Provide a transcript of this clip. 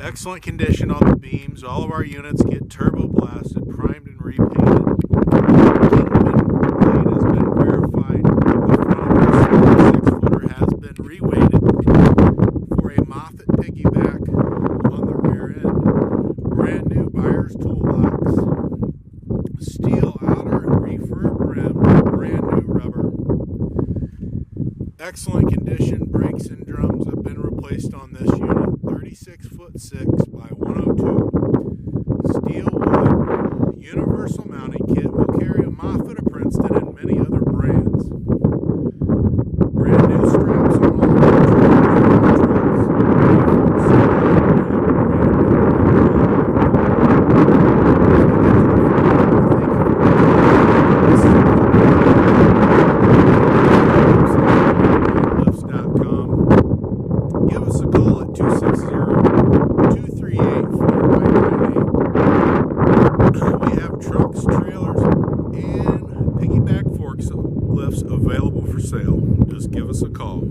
Excellent condition on the beams. All of our units get turbo blasted, primed, and repainted. Kingpin plate has been verified. The front of the 6-footer has been reweighted for a Moffett piggyback on the rear end. Brand new buyer's toolbox. Steel outer, refurb rim, brand new rubber. Excellent condition. Brakes and drums have been replaced on this unit. 36'6" by 102. Steel wood. Universal mounting kit will carry a Moffett, a Princeton, and many other brands. Brand new straps on all of our Give us a call at 260-238-4998. We have trucks, trailers, and piggyback forklifts available for sale. Just give us a call.